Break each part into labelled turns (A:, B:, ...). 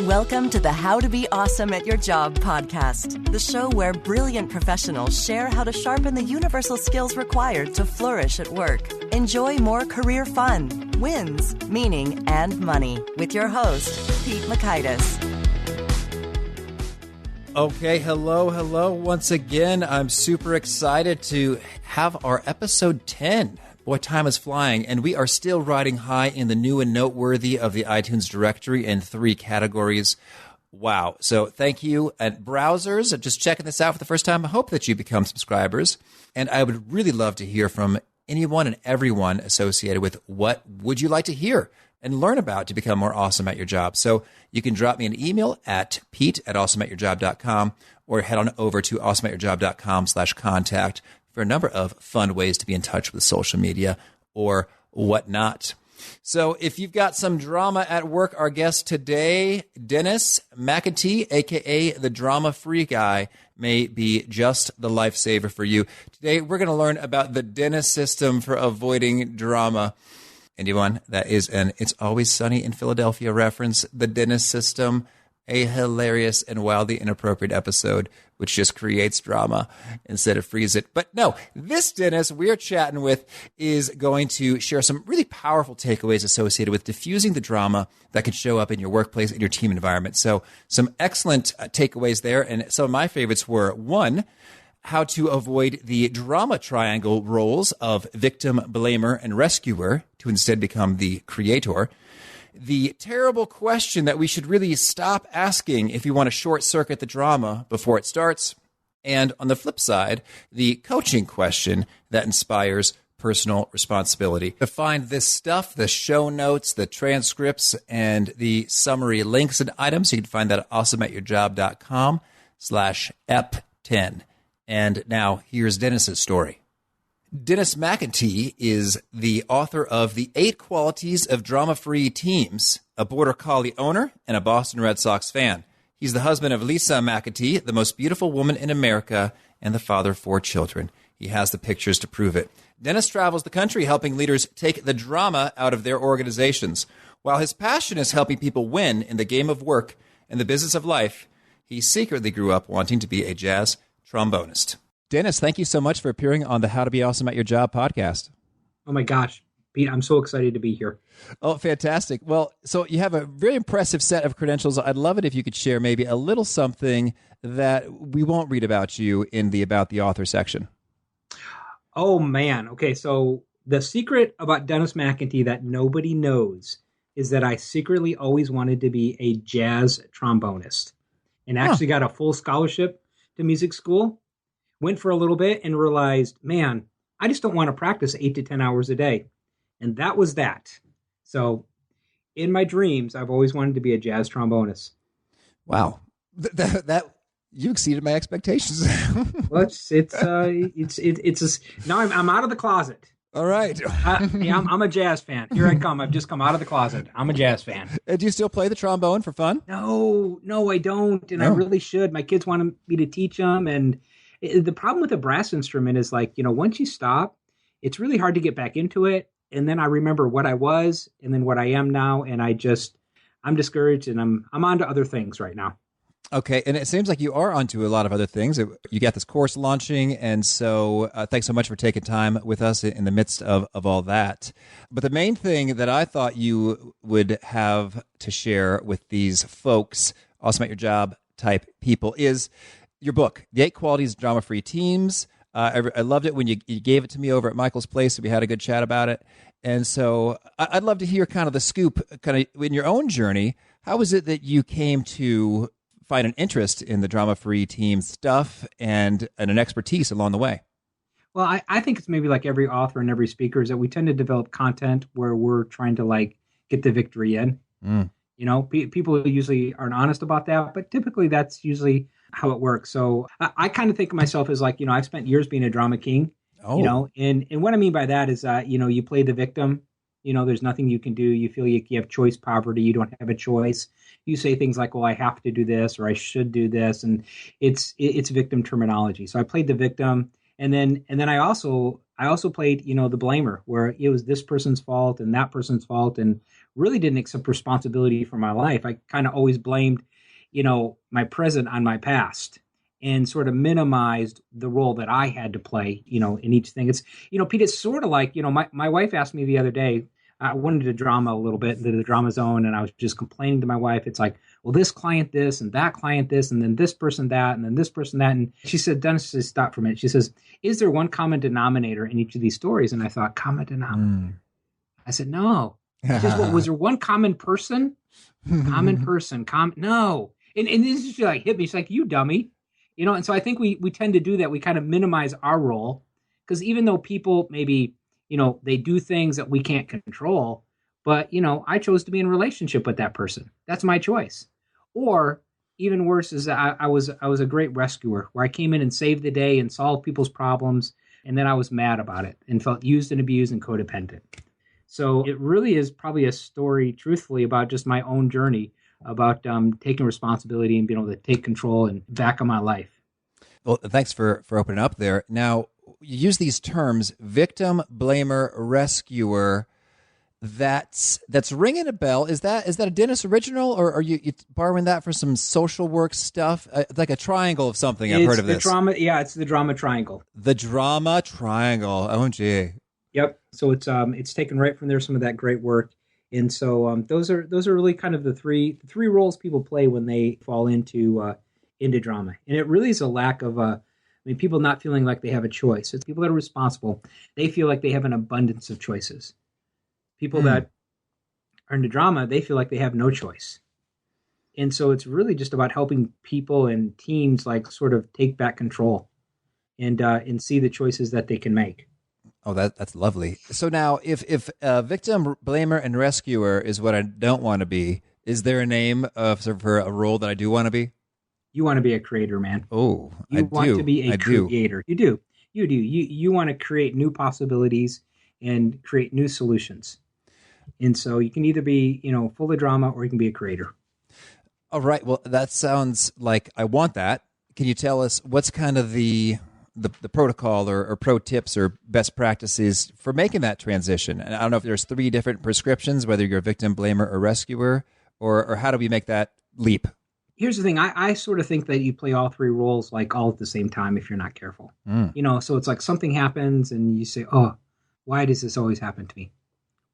A: Welcome to the How to Be Awesome at Your Job podcast, the show where brilliant professionals share how to sharpen the universal skills required to flourish at work. Enjoy more career fun, wins, meaning, and money with your host, Pete McIntee.
B: Okay, hello once again. I'm super excited to have our episode 10. Boy, time is flying, and we are still riding high in the new and noteworthy of the iTunes directory in 3 categories. Wow. So thank you. And browsers, just checking this out for the first time, I hope that you become subscribers. And I would really love to hear from anyone and everyone associated with what would you like to hear and learn about to become more awesome at your job. So you can drop me an email at pete@awesomeatyourjob.com or head on over to awesomeatyourjob.com/contact for a number of fun ways to be in touch with social media or whatnot. So if you've got some drama at work, our guest today, Dennis McIntee, a.k.a. the drama-free guy, may be just the lifesaver for you. Today, we're going to learn about the Dennis system for avoiding drama. Anyone, that is an It's Always Sunny in Philadelphia reference, the Dennis system, a hilarious and wildly inappropriate episode, which just creates drama instead of frees it. But no, this Dennis we're chatting with is going to share some really powerful takeaways associated with diffusing the drama that can show up in your workplace and your team environment. So some excellent takeaways there. And some of my favorites were, 1, how to avoid the drama triangle roles of victim, blamer, and rescuer to instead become the creator. The terrible question that we should really stop asking if you want to short circuit the drama before it starts. And on the flip side, the coaching question that inspires personal responsibility. To find this stuff, the show notes, the transcripts, and the summary links and items, you can find that at awesomeatyourjob.com/ep10. And now here's Dennis's story. Dennis McIntee is the author of The 8 Qualities of Drama-Free Teams, a Border Collie owner, and a Boston Red Sox fan. He's the husband of Lisa McIntee, the most beautiful woman in America, and the father of 4 children. He has the pictures to prove it. Dennis travels the country helping leaders take the drama out of their organizations. While his passion is helping people win in the game of work and the business of life, he secretly grew up wanting to be a jazz trombonist. Dennis, thank you so much for appearing on the How to Be Awesome at Your Job podcast.
C: Oh my gosh, Pete, I'm so excited to be here.
B: Oh, fantastic. Well, so you have a very impressive set of credentials. I'd love it if you could share maybe a little something that we won't read about you in the About the Author section.
C: Oh man. Okay, so the secret about Dennis McIntee that nobody knows is that I secretly always wanted to be a jazz trombonist and actually got a full scholarship to music school. Went for a little bit and realized, man, I just don't want to practice 8 to 10 hours a day. And that was that. So in my dreams, I've always wanted to be a jazz trombonist.
B: Wow. That you exceeded my expectations.
C: Well, now I'm out of the closet.
B: All right.
C: I'm a jazz fan. Here I come. I've just come out of the closet. I'm a jazz fan.
B: Do you still play the trombone for fun?
C: No, I don't. And I really should. My kids want me to teach them. And the problem with a brass instrument is once you stop, it's really hard to get back into it. And then I remember what I was and then what I am now. And I'm discouraged and I'm on to other things right now.
B: Okay. And it seems like you are onto a lot of other things. You got this course launching. And so thanks so much for taking time with us in the midst of all that. But the main thing that I thought you would have to share with these folks, awesome at your job type people, is your book, The 8 Qualities of Drama-Free Teams. I loved it when you gave it to me over at Michael's place. We had a good chat about it. And so I'd love to hear kind of the scoop, kind of in your own journey. How was it that you came to find an interest in the drama-free team stuff and an expertise along the way?
C: Well, I think it's maybe like every author and every speaker is that we tend to develop content where we're trying to get the victory in. People usually aren't honest about that, but typically that's usually how it works. So I kind of think of myself as I've spent years being a drama king, and what I mean by that is, you play the victim, there's nothing you can do. You feel you have choice poverty. You don't have a choice. You say things like, well, I have to do this or I should do this. And it's victim terminology. So I played the victim. And then I also played, the blamer, where it was this person's fault and that person's fault. And really didn't accept responsibility for my life. I kind of always blamed, my present on my past and sort of minimized the role that I had to play, in each thing. It's, Pete, it's sort of like, my wife asked me the other day, I went into drama a little bit, into the drama zone, and I was just complaining to my wife. It's like, well, this client this, and that client this, and then this person that, and then this person that. And she said, Dennis, just stop for a minute. She says, is there one common denominator in each of these stories? And I thought, common denominator. I said, no. She says, well, was there one common person? Common person, no. And this is like hit me. She's like, you dummy. And so I think we tend to do that. We kind of minimize our role, because even though people maybe, they do things that we can't control, but, I chose to be in a relationship with that person. That's my choice. Or even worse is that I was a great rescuer, where I came in and saved the day and solved people's problems. And then I was mad about it and felt used and abused and codependent. So it really is probably a story, truthfully, about just my own journey, about taking responsibility and being able to take control and back on my life.
B: Well, thanks for opening up there. Now, you use these terms, victim, blamer, rescuer. That's ringing a bell. Is that a Dennis original, or are you borrowing that for some social work stuff? Like a triangle of something. I've heard of this.
C: It's the drama triangle.
B: The drama triangle. OMG.
C: Yep. So it's taken right from there, some of that great work. And so those are really kind of the three roles people play when they fall into drama. And it really is a lack of people not feeling like they have a choice. It's people that are responsible. They feel like they have an abundance of choices. People that are into drama, they feel like they have no choice. And so it's really just about helping people and teams like sort of take back control and see the choices that they can make.
B: Oh, that's lovely. So now, if victim, blamer, and rescuer is what I don't want to be, is there a name for a role that I do want to be?
C: You want to be a creator, man.
B: Oh,
C: you want to be a creator. You do. You want to create new possibilities and create new solutions. And so you can either be, full of drama, or you can be a creator.
B: All right. Well, that sounds like I want that. Can you tell us what's kind of the protocol or pro tips or best practices for making that transition? And I don't know if there's 3 different prescriptions, whether you're a victim, blamer, or rescuer, or how do we make that leap?
C: Here's the thing. I sort of think that you play all 3 roles like all at the same time if you're not careful. So it's like something happens and you say, oh, why does this always happen to me?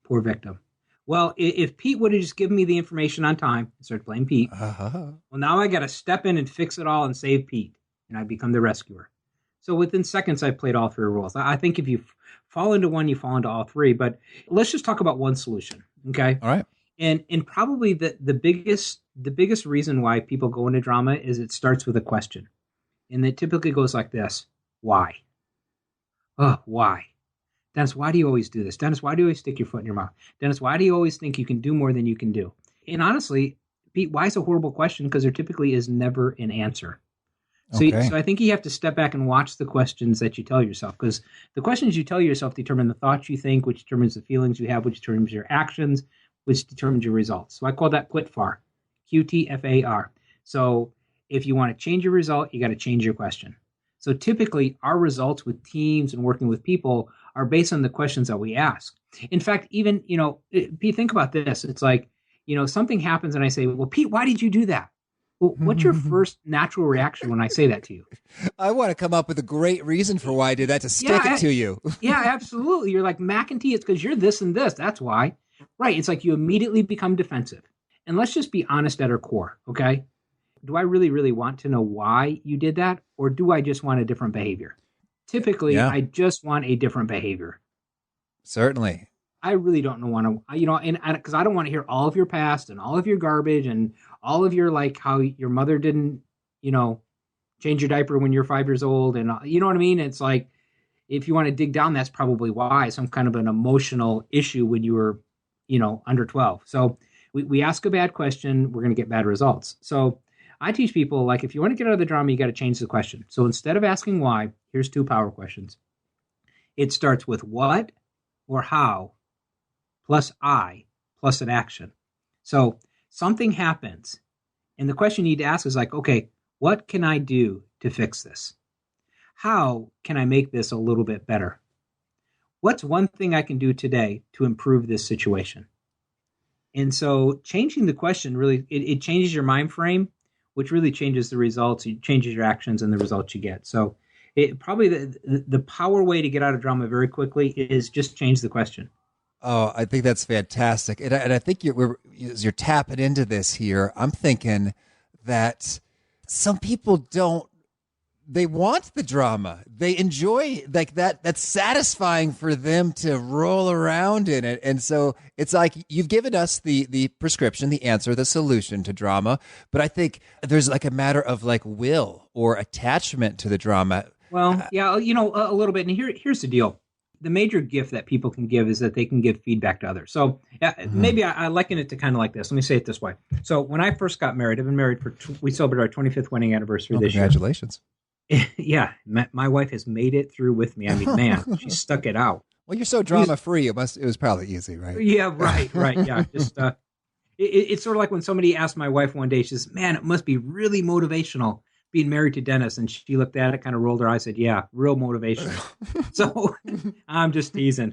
C: Poor victim. Well, if Pete would have just given me the information on time and started playing Pete, well, now I got to step in and fix it all and save Pete, and I become the rescuer. So within seconds, I played all 3 roles. I think if you fall into one, you fall into all 3. But let's just talk about one solution, okay?
B: All right.
C: And probably the biggest reason why people go into drama is it starts with a question, and it typically goes like this: Why? Oh, why? Dennis, why do you always do this? Dennis, why do you always stick your foot in your mouth? Dennis, why do you always think you can do more than you can do? And honestly, Pete, why is a horrible question? Because there typically is never an answer. So,
B: Okay.
C: So I think you have to step back and watch the questions that you tell yourself, because the questions you tell yourself determine the thoughts you think, which determines the feelings you have, which determines your actions, which determines your results. So I call that QTFAR, QTFAR. So if you want to change your result, you got to change your question. So typically our results with teams and working with people are based on the questions that we ask. In fact, even, Pete, think about this. It's like, something happens and I say, well, Pete, why did you do that? Well, what's your first natural reaction when I say that to you?
B: I want to come up with a great reason for why I did that to stick it to you.
C: Yeah, absolutely. You're like, McIntee, it's because you're this and this. That's why. Right. It's like you immediately become defensive. And let's just be honest at our core, okay? Do I really, really want to know why you did that? Or do I just want a different behavior? Typically,
B: Yeah.
C: I just want a different behavior.
B: Certainly.
C: I really don't want to, and because I don't want to hear all of your past and all of your garbage and all of your, like, how your mother didn't, change your diaper when you're 5 years old. And you know what I mean? It's like, if you want to dig down, that's probably why. Some kind of an emotional issue when you were, under 12. So we ask a bad question, we're going to get bad results. So I teach people, like, if you want to get out of the drama, you got to change the question. So instead of asking why, here's 2 power questions. It starts with what or how plus I plus an action. So something happens, and the question you need to ask is like, okay, what can I do to fix this? How can I make this a little bit better? What's one thing I can do today to improve this situation? And so changing the question really, it changes your mind frame, which really changes the results. It changes your actions and the results you get. So it probably the power way to get out of drama very quickly is just change the question.
B: Oh, I think that's fantastic. And I think as you're tapping into this here, I'm thinking that some people they want the drama. They enjoy like that. That's satisfying for them to roll around in it. And so it's like you've given us the prescription, the answer, the solution to drama. But I think there's like a matter of like will or attachment to the drama.
C: Well, yeah, a little bit. And here's the deal. The major gift that people can give is that they can give feedback to others. So maybe I liken it to kind of like this. Let me say it this way. So when I first got married, I've been married we celebrated our 25th wedding anniversary this year.
B: Congratulations.
C: Yeah, my wife has made it through with me. I mean, man, she stuck it out.
B: Well, you're so drama free. It was probably easy, right?
C: Yeah, right. Yeah, just it's sort of like when somebody asked my wife one day. She says, "Man, it must be really motivational being married to Dennis." And she looked at it, kind of rolled her eyes, said, "Yeah, real motivational." So I'm just teasing.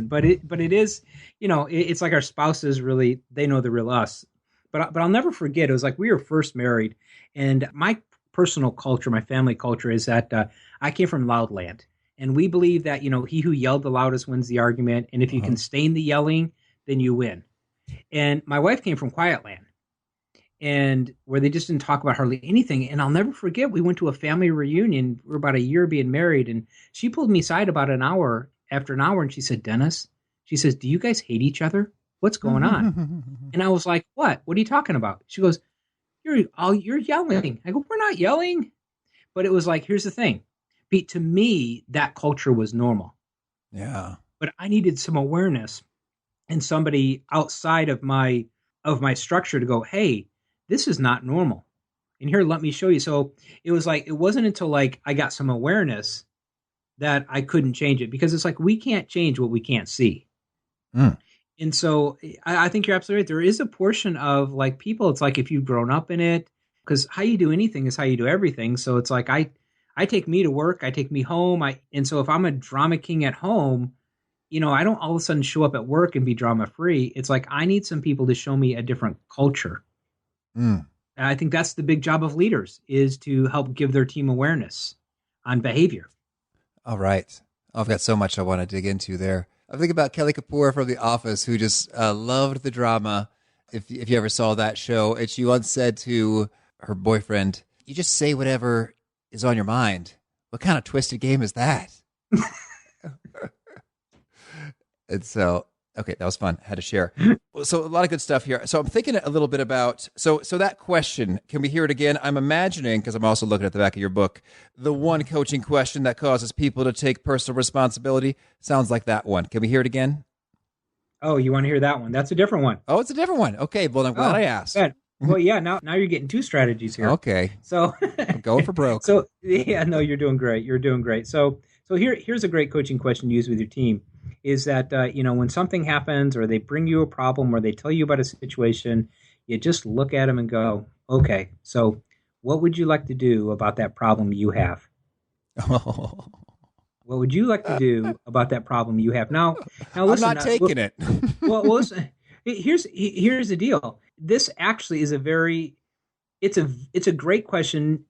C: But it is, it's like our spouses really, they know the real us. But I'll never forget. It was like we were first married, and my personal culture, my family culture is that I came from loud land. And we believe that, he who yelled the loudest wins the argument. And if you can sustain the yelling, then you win. And my wife came from quiet land, and where they just didn't talk about hardly anything. And I'll never forget, we went to a family reunion. We're about a year being married. And she pulled me aside about after an hour. And she said, "Dennis," she says, "do you guys hate each other? What's going on?" And I was like, What are you talking about? She goes, You're yelling. I go, "We're not yelling." But it was like, here's the thing. Pete, to me, that culture was normal.
B: Yeah.
C: But I needed some awareness and somebody outside of my structure to go, "Hey, this is not normal. And here, let me show you." So it was like, it wasn't until like I got some awareness that I couldn't change it, because it's like, we can't change what we can't see.
B: Mm.
C: And so I think you're absolutely right. There is a portion of like people, it's like if you've grown up in it, because how you do anything is how you do everything. So it's like I take me to work, I take me home. And so if I'm a drama king at home, I don't all of a sudden show up at work and be drama free. It's like I need some people to show me a different culture. Mm. And I think that's the big job of leaders, is to help give their team awareness on behavior.
B: All right. I've got so much I want to dig into there. I think about Kelly Kapoor from The Office, who just loved the drama. If you ever saw that show, and she once said to her boyfriend, "You just say whatever is on your mind. What kind of twisted game is that?" And so, okay, that was fun. I had to share. So a lot of good stuff here. So I'm thinking a little bit about, so that question, can we hear it again? I'm imagining, because I'm also looking at the back of your book, the one coaching question that causes people to take personal responsibility. Sounds like that one. Can we hear it again?
C: Oh, you want to hear that one? That's a different one.
B: Oh, it's a different one. Okay, well, I'm glad I asked.
C: Good. Well, yeah, now you're getting two strategies here.
B: Okay.
C: So
B: I'm going for broke.
C: So yeah, no, you're doing great. You're doing great. So here's a great coaching question to use with your team, is that, when something happens or they bring you a problem or they tell you about a situation, you just look at them and go, "Okay, so what would you like to do about that problem you have?" What would you like to do about that problem you have? Now listen,
B: I'm not taking it.
C: Well, listen, here's the deal. This actually is it's a great question,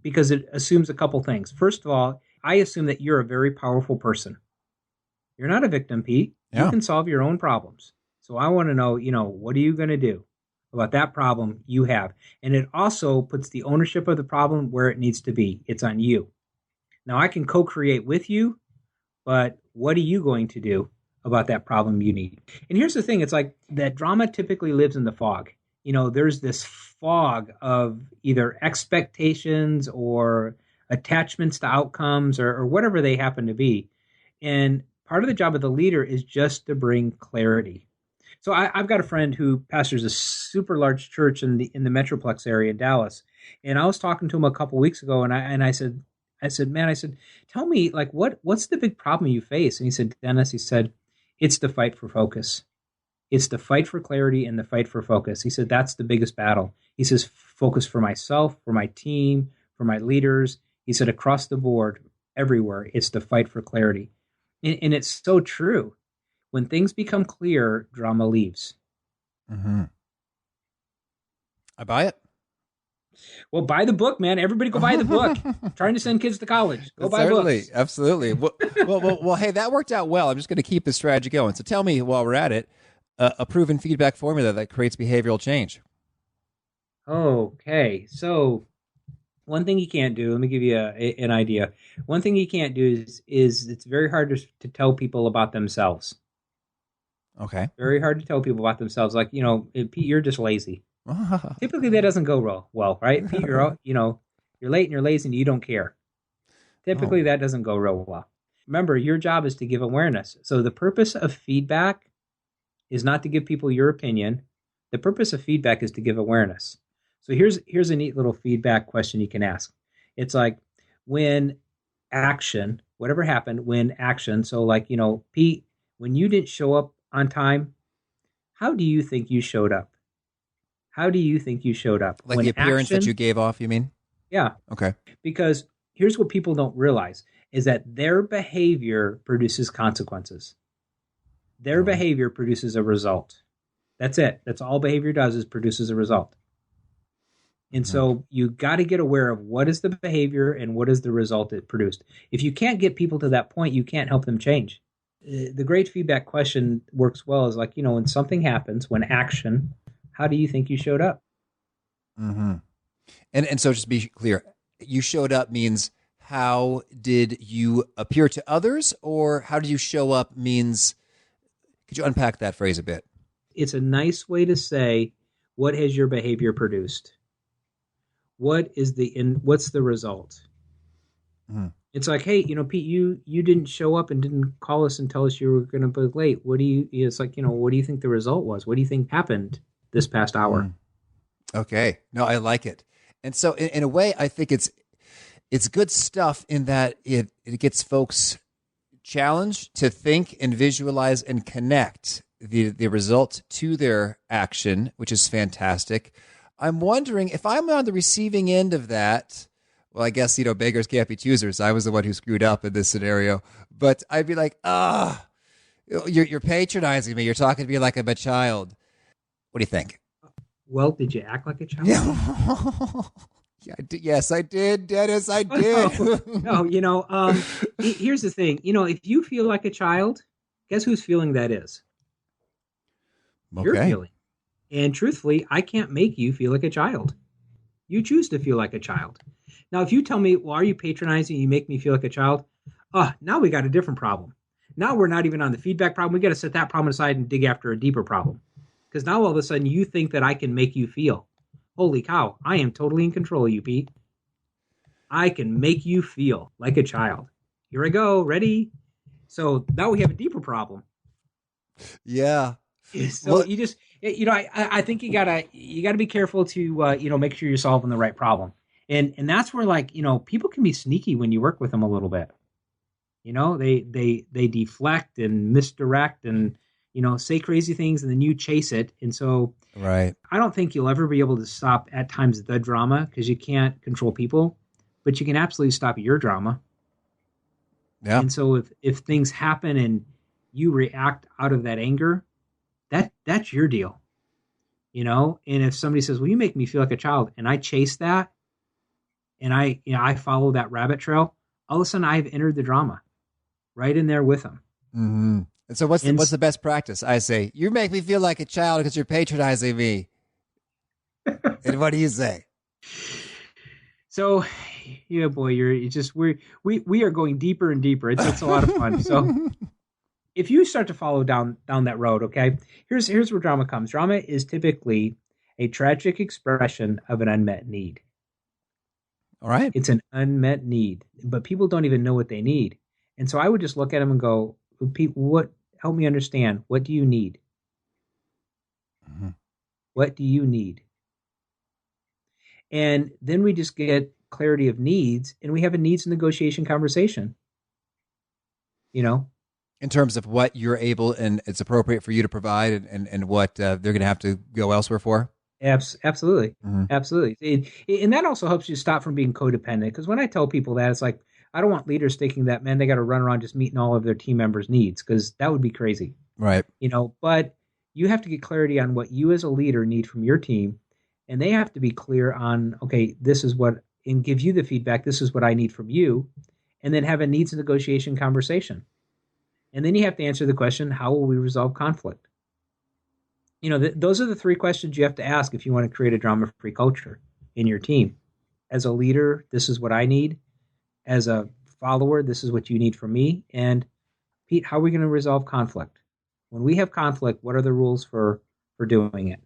C: because it assumes a couple things. First of all, I assume that you're a very powerful person. You're not a victim, Pete. Yeah. You can solve your own problems. So I want to know, what are you going to do about that problem you have? And it also puts the ownership of the problem where it needs to be. It's on you. Now, I can co-create with you, but what are you going to do about that problem you need? And here's the thing. It's like that drama typically lives in the fog. There's this fog of either expectations or attachments to outcomes or whatever they happen to be. And part of the job of the leader is just to bring clarity. So I've got a friend who pastors a super large church in the Metroplex area in Dallas. And I was talking to him a couple weeks ago, and I said, "Man," "tell me, like, what's the big problem you face?" And he said, "Dennis," he said, "it's the fight for focus. It's the fight for clarity and the fight for focus." He said, "That's the biggest battle." He says, "Focus for myself, for my team, for my leaders." He said, "Across the board, everywhere, it's the fight for clarity." And it's so true. When things become clear, drama leaves.
B: Mm-hmm. I buy it.
C: Well, buy the book, man. Everybody go buy the book. Trying to send kids to college. Go buy books.
B: Absolutely. Well, hey, that worked out well. I'm just going to keep this strategy going. So tell me while we're at it, a proven feedback formula that creates behavioral change.
C: Okay. So one thing you can't do, let me give you an idea. One thing you can't do is it's very hard to tell people about themselves.
B: Okay.
C: Very hard to tell people about themselves. Like, Pete, you're just lazy. Typically, that doesn't go well, right? Pete, you're late and you're lazy and you don't care. Typically, that doesn't go real well. Remember, your job is to give awareness. So the purpose of feedback is not to give people your opinion. The purpose of feedback is to give awareness. So here's a neat little feedback question you can ask. It's like, when action, whatever happened, when action. So like, Pete, when you didn't show up on time, how do you think you showed up? How do you think you showed up?
B: Like when the appearance that you gave off, you mean?
C: Yeah.
B: Okay.
C: Because here's what people don't realize is that their behavior produces consequences. Their behavior produces a result. That's it. That's all behavior does, is produces a result. And so you got to get aware of what is the behavior and what is the result it produced. If you can't get people to that point, you can't help them change. The great feedback question works well is like, when something happens, when action, how do you think you showed up?
B: Mm-hmm. And so just to be clear, you showed up means how did you appear to others, or how did you show up means, could you unpack that phrase a bit?
C: It's a nice way to say, what has your behavior produced? What's the result? Mm-hmm. It's like, hey, Pete, you didn't show up and didn't call us and tell us you were going to be late. It's like, what do you think the result was? What do you think happened this past hour?
B: Okay. No, I like it. And so in a way, I think it's good stuff in that it gets folks challenged to think and visualize and connect the result to their action, which is fantastic. I'm wondering if I'm on the receiving end of that. Well, I guess, beggars can't be choosers. I was the one who screwed up in this scenario. But I'd be like, you're patronizing me. You're talking to me like I'm a child. What do you think?
C: Well, did you act like a child?
B: Yeah, yes, I did, Dennis. I did.
C: No, here's the thing. If you feel like a child, guess whose feeling that is?
B: Okay.
C: Your feeling. And truthfully, I can't make you feel like a child. You choose to feel like a child. Now, if you tell me, well, are you patronizing? You make me feel like a child. Now we got a different problem. Now we're not even on the feedback problem. We got to set that problem aside and dig after a deeper problem. Because now all of a sudden you think that I can make you feel. Holy cow, I am totally in control of you, Pete. I can make you feel like a child. Here I go. Ready? So now we have a deeper problem.
B: Yeah.
C: So well, you just, I think you gotta be careful to, make sure you're solving the right problem. And that's where, like, people can be sneaky when you work with them a little bit. They deflect and misdirect and, say crazy things, and then you chase it. And so
B: right.
C: I don't think you'll ever be able to stop at times the drama, because you can't control people, but you can absolutely stop your drama.
B: Yeah.
C: And so if things happen and you react out of that anger, that's your deal. And if somebody says, well, you make me feel like a child, and I chase that, and I follow that rabbit trail, all of a sudden I've entered the drama right in there with them.
B: Mm-hmm. And so what's the best practice? I say, you make me feel like a child because you're patronizing me. And what do you say?
C: So, yeah, boy, we are going deeper and deeper. It's a lot of fun. So if you start to follow down that road, okay, here's where drama comes. Drama is typically a tragic expression of an unmet need.
B: All right.
C: It's an unmet need, but people don't even know what they need. And so I would just look at them and go, Pete, help me understand. What do you need? Mm-hmm. What do you need? And then we just get clarity of needs, and we have a needs negotiation conversation.
B: In terms of what you're able and it's appropriate for you to provide, and what they're going to have to go elsewhere for?
C: Absolutely. Mm-hmm. Absolutely. And that also helps you stop from being codependent, because when I tell people that, it's like, I don't want leaders thinking that, man, they got to run around just meeting all of their team members' needs, because that would be crazy.
B: Right.
C: But you have to get clarity on what you as a leader need from your team, and they have to be clear on, okay, this is what, and give you the feedback, this is what I need from you, and then have a needs negotiation conversation. And then you have to answer the question, how will we resolve conflict? Those are the three questions you have to ask if you want to create a drama-free culture in your team. As a leader, this is what I need. As a follower, this is what you need from me. And Pete, how are we going to resolve conflict? When we have conflict, what are the rules for doing it?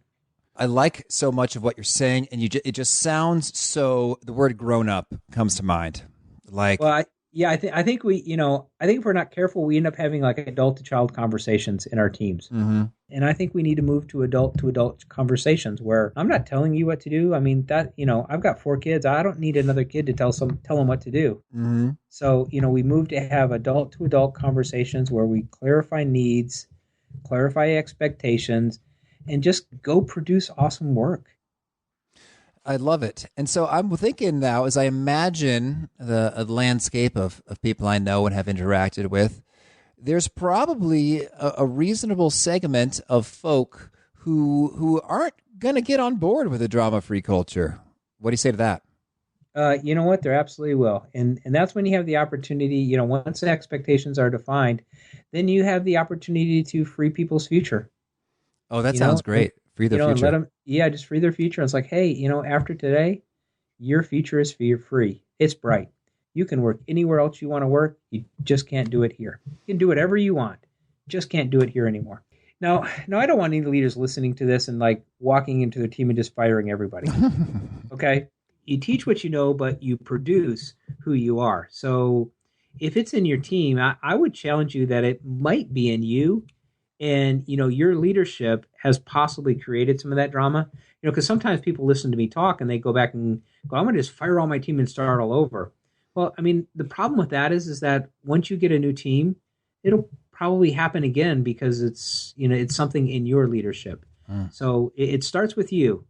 B: I like so much of what you're saying, and it just sounds so. The word "grown up" comes to mind. Like,
C: well, I think if we're not careful, we end up having like adult to child conversations in our teams.
B: mm-hmm.
C: And I think we need to move to adult conversations where I'm not telling you what to do. I mean, I've got 4 kids. I don't need another kid to tell them what to do.
B: Mm-hmm.
C: So, we move to have adult to adult conversations where we clarify needs, clarify expectations, and just go produce awesome work.
B: I love it. And so I'm thinking now, as I imagine the landscape of people I know and have interacted with, there's probably a reasonable segment of folk who aren't going to get on board with a drama-free culture. What do you say to that?
C: You know what? There absolutely will. And that's when you have the opportunity, once the expectations are defined, then you have the opportunity to free people's future.
B: Oh, that sounds great. Free their future.
C: And just free their future. It's like, hey, after today, your future is free. It's bright. You can work anywhere else you want to work. You just can't do it here. You can do whatever you want. Just can't do it here anymore. Now, I don't want any leaders listening to this and like walking into their team and just firing everybody. Okay? You teach what you know, but you produce who you are. So if it's in your team, I would challenge you that it might be in you. And, your leadership has possibly created some of that drama, because sometimes people listen to me talk and they go back and go, I'm going to just fire all my team and start all over. Well, I mean, the problem with that is that once you get a new team, it'll probably happen again because it's something in your leadership. So it starts with you,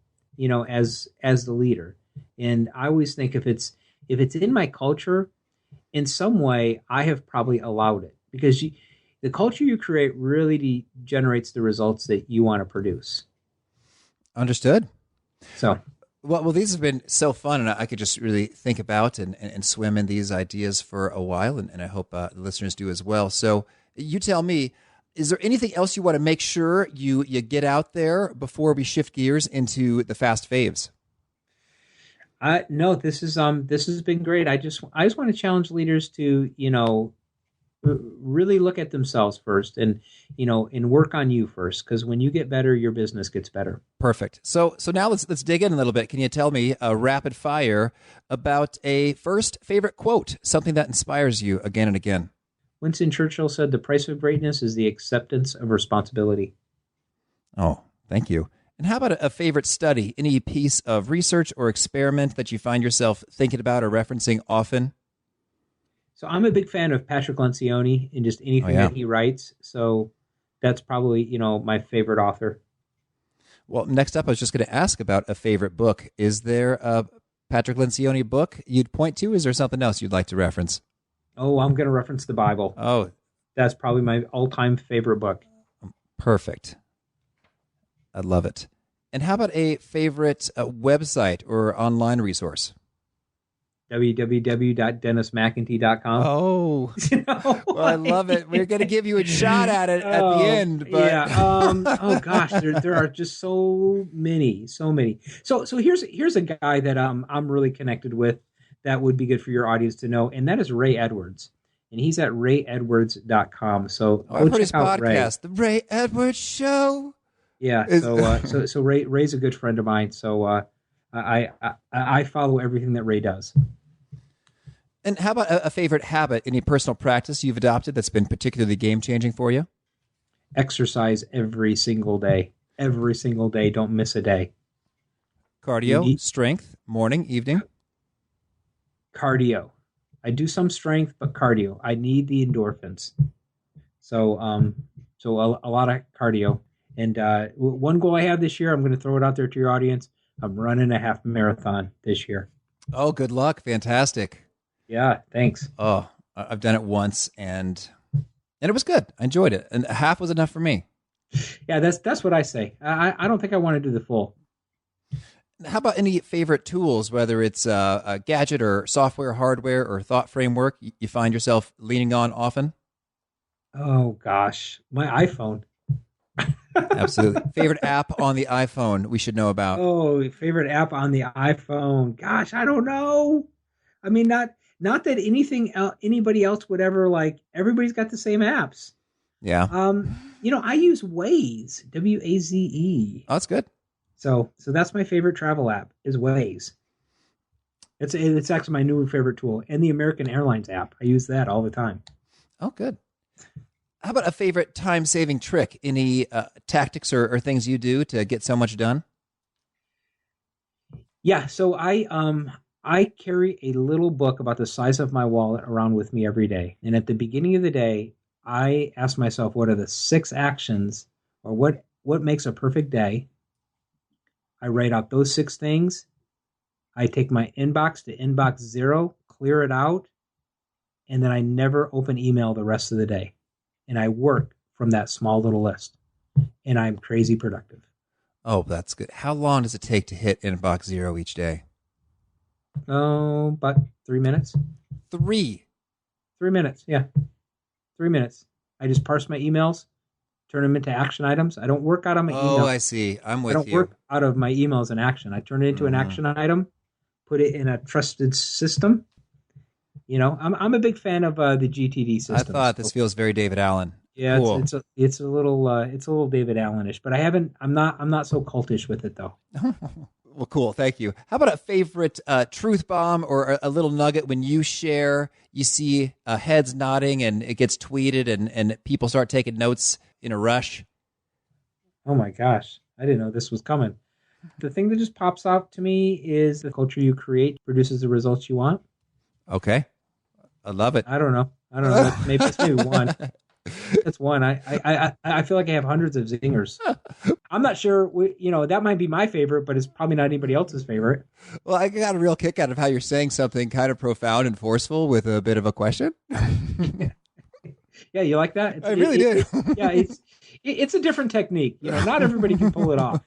C: as the leader. And I always think if it's in my culture, in some way, I have probably allowed it because the culture you create really generates the results that you want to produce.
B: Understood.
C: So,
B: well, these have been so fun, and I could just really think about and swim in these ideas for a while, and I hope the listeners do as well. So you tell me, is there anything else you want to make sure you get out there before we shift gears into the fast faves?
C: No, this has been great. I just want to challenge leaders to, really look at themselves first and work on you first, because when you get better, your business gets better.
B: Perfect. So now let's dig in a little bit. Can you tell me rapid fire about a first favorite quote, something that inspires you again and again?
C: Winston Churchill said, "The price of greatness is the acceptance of responsibility."
B: Oh, thank you. And how about a favorite study, any piece of research or experiment that you find yourself thinking about or referencing often?
C: So I'm a big fan of Patrick Lencioni and just anything that he writes. So that's probably, my favorite author.
B: Well, next up, I was just going to ask about a favorite book. Is there a Patrick Lencioni book you'd point to? Is there something else you'd like to reference?
C: Oh, I'm going to reference the Bible.
B: Oh.
C: That's probably my all-time favorite book.
B: Perfect. I love it. And how about a favorite website or online resource?
C: www.dennismcintee.com.
B: Oh, well, I love it. We're going to give you a shot at it at the end. But...
C: Yeah. Oh gosh, there are just so many. So here's a guy that I'm really connected with that would be good for your audience to know, and that is Ray Edwards, and he's at rayedwards.com. So
B: I've heard his podcast, The Ray Edwards Show.
C: Yeah. So Ray's a good friend of mine. So I follow everything that Ray does.
B: And how about a favorite habit, any personal practice you've adopted that's been particularly game-changing for you?
C: Exercise every single day. Every single day. Don't miss a day.
B: Cardio, strength, morning, evening?
C: Cardio. I do some strength, but cardio. I need the endorphins. So a lot of cardio. And one goal I have this year, I'm going to throw it out there to your audience. I'm running a half marathon this year.
B: Oh, good luck. Fantastic.
C: Yeah, thanks.
B: Oh, I've done it once, and it was good. I enjoyed it. And a half was enough for me.
C: Yeah, that's what I say. I don't think I want to do the full.
B: How about any favorite tools, whether it's a gadget or software, hardware, or thought framework you find yourself leaning on often?
C: Oh gosh, my iPhone.
B: Absolutely. Favorite app on the iPhone we should know about?
C: Oh, favorite app on the iPhone. Gosh, I don't know. I mean, not that anybody else would ever like. Everybody's got the same apps.
B: Yeah.
C: I use Waze, Waze.
B: Oh, that's good.
C: So that's my favorite travel app is Waze. It's actually my new favorite tool, and the American Airlines app. I use that all the time.
B: Oh, good. How about a favorite time-saving trick? Any tactics or things you do to get so much done?
C: Yeah, so I carry a little book about the size of my wallet around with me every day, and at the beginning of the day, I ask myself, what are the 6 actions, or what makes a perfect day? I write out those 6 things. I take my inbox to inbox 0, clear it out, and then I never open email the rest of the day. And I work from that small little list. And I'm crazy productive.
B: Oh, that's good. How long does it take to hit inbox 0 each day?
C: Oh, about 3 minutes.
B: 3
C: minutes, yeah. 3 minutes. I just parse my emails, turn them into action items. I don't work out of my emails.
B: Oh, I see. I'm with you.
C: I don't work out of my emails in action. I turn it into an action item, put it in a trusted system. I'm a big fan of the GTD system.
B: I thought this feels very David Allen.
C: Yeah,
B: cool.
C: it's a little David Allen-ish, but I'm not so cultish with it though.
B: Well, cool. Thank you. How about a favorite truth bomb or a little nugget when you share, you see heads nodding and it gets tweeted and people start taking notes in a rush?
C: Oh my gosh. I didn't know this was coming. The thing that just pops out to me is the culture you create produces the results you want.
B: Okay. I love it.
C: I don't know. Maybe it's maybe one. That's one. I feel like I have hundreds of zingers. I'm not sure. That might be my favorite, but it's probably not anybody else's favorite.
B: Well, I got a real kick out of how you're saying something kind of profound and forceful with a bit of a question.
C: Yeah, you like that?
B: I really did.
C: Yeah, it's a different technique. Not everybody can pull it off.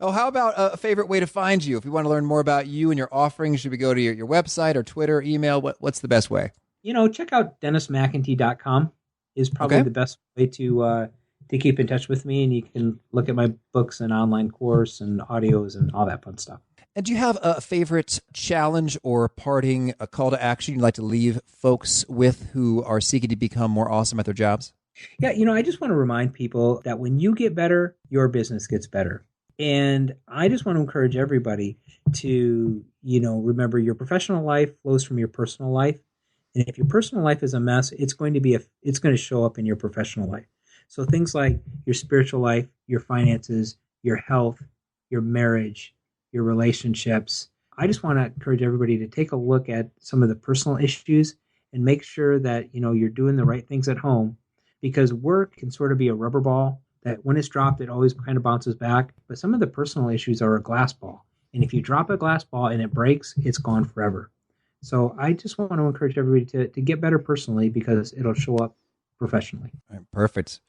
B: Oh, how about a favorite way to find you? If we want to learn more about you and your offerings, should we go to your website or Twitter, email? What's the best way?
C: Check out DennisMcIntee.com is probably the best way to keep in touch with me, and you can look at my books and online course and audios and all that fun stuff.
B: And do you have a favorite challenge or parting a call to action you'd like to leave folks with who are seeking to become more awesome at their jobs?
C: Yeah, I just want to remind people that when you get better, your business gets better. And I just want to encourage everybody to, remember your professional life flows from your personal life. And if your personal life is a mess, it's going to show up in your professional life. So things like your spiritual life, your finances, your health, your marriage, your relationships. I just want to encourage everybody to take a look at some of the personal issues and make sure that, you're doing the right things at home, because work can sort of be a rubber ball that when it's dropped, it always kind of bounces back. But some of the personal issues are a glass ball. And if you drop a glass ball and it breaks, it's gone forever. So I just want to encourage everybody to get better personally, because it'll show up professionally.
B: All right, perfect.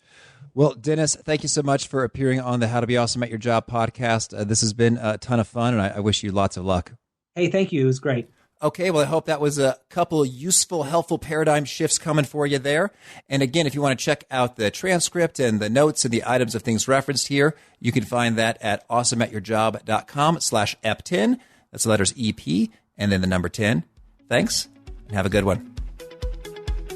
B: Well, Dennis, thank you so much for appearing on the How to Be Awesome at Your Job podcast. This has been a ton of fun, and I wish you lots of luck.
C: Hey, thank you. It was great.
B: Okay, well, I hope that was a couple useful, helpful paradigm shifts coming for you there. And again, if you want to check out the transcript and the notes and the items of things referenced here, you can find that at awesomeatyourjob.com/EP10. That's the letters EP and then the number 10. Thanks, and have a good one.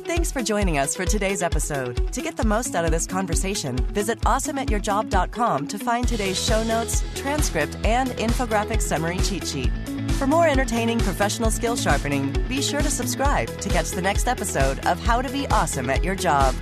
A: Thanks for joining us for today's episode. To get the most out of this conversation, visit awesomeatyourjob.com to find today's show notes, transcript, and infographic summary cheat sheet. For more entertaining professional skill sharpening, be sure to subscribe to catch the next episode of How to Be Awesome at Your Job.